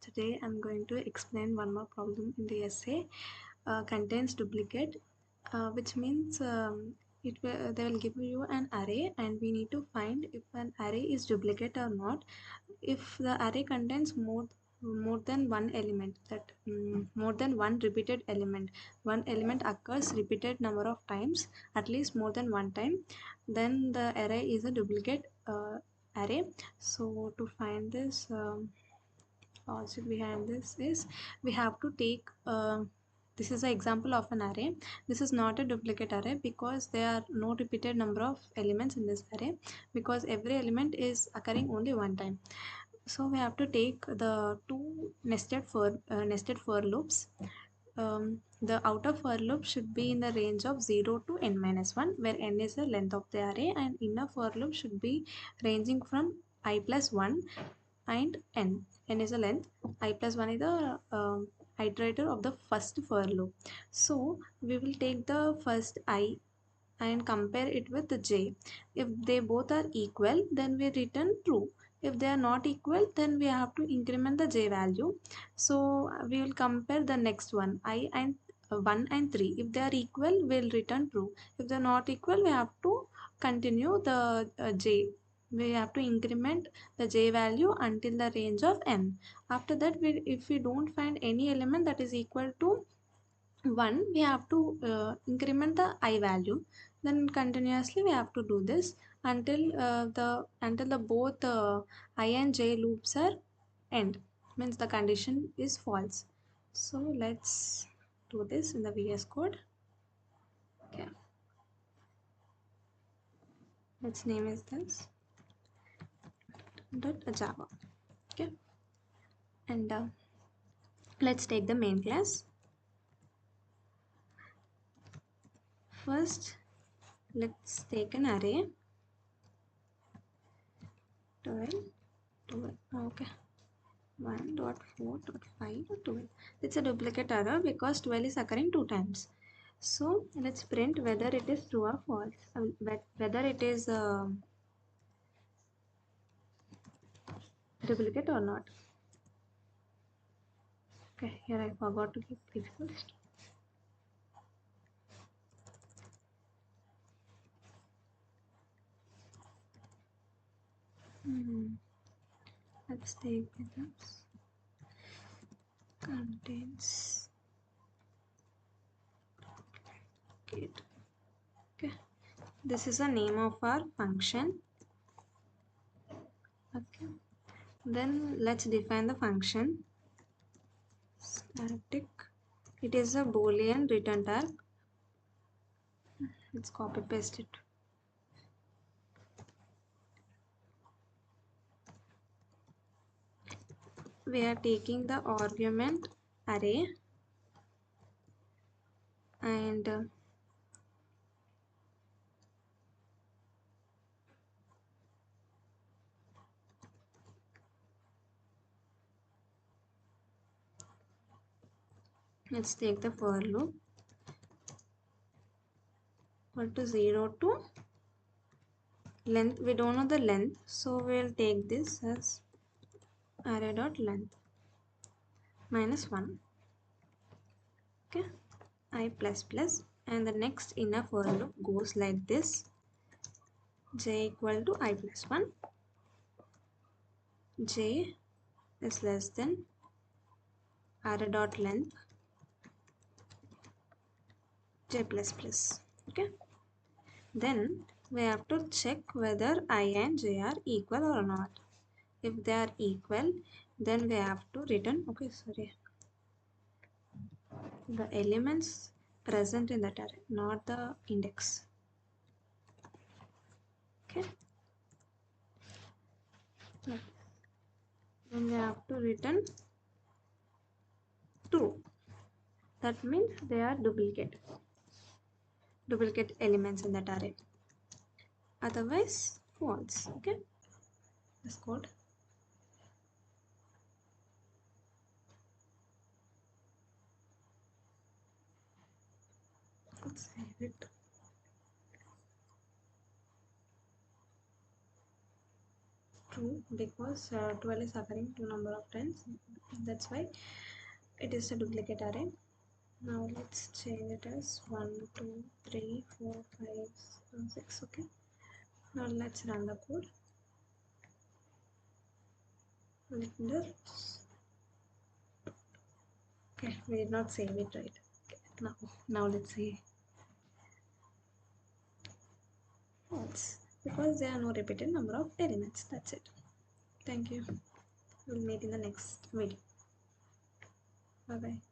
Today I'm going to explain one more problem in the essay. Contains duplicate, which means they will give you an array and we need to find if an array is duplicate or not. If the array contains more than one element, that more than one repeated element, one element occurs repeated number of times, at least more than one time, then the array is a duplicate array. So to find this, logic behind this is we have to take this is an example of an array. This is not a duplicate array because there are no repeated number of elements in this array, because every element is occurring only one time. So we have to take the two nested for loops. The outer for loop should be in the range of 0 to n minus 1, where n is the length of the array, and inner for loop should be ranging from I plus 1 and n. N is the length, I plus 1 is the iterator of the first for loop. So we will take the first I and compare it with the j. If they both are equal, then we return true. If they are not equal, then we have to increment the j value. So we will compare the next one, I and 1 and 3. If they are equal, we will return true. If they are not equal, we have to continue the j. We have to increment the j value until the range of n. After that, if we don't find any element that is equal to 1, we have to increment the I value. Then continuously we have to do this until the both I and j loops are end, means the condition is false. So let's do this in the VS Code. Okay, let's name is this .java. Okay, and let's take the main class. First let's take an array 12. Okay, 1.4.5 12. It's a duplicate error because 12 is occurring two times. So let's print whether it is true or false, whether it is duplicate or not. Okay, here I forgot to keep if first. Let's take this. Contains duplicate. Okay, this is the name of our function. Okay, then let's define the function. Static. It is a Boolean return type. Let's copy paste it. We are taking the argument array and let's take the for loop equal to 0 to length. We don't know the length, so we'll take this as array dot length minus 1. Okay, I plus plus, and the next inner for loop goes like this: j equal to I plus 1, j is less than array dot length j plus plus. Okay, then we have to check whether I and j are equal or not. If they are equal, then we have to return the elements present in that array, not the index. Okay, then we have to return true. That means they are duplicate elements in that array, otherwise false. Okay, this code. Let's save it. True, because 12 is occurring two number of times. That's why it is a duplicate array. Now let's change it as 1 2 3 4 5 6. Okay, now let's run the code. Okay, we did not save it, right? Okay, now let's see. False, because there are no repeated number of elements. That's it. Thank you. We'll meet in the next video. Bye bye.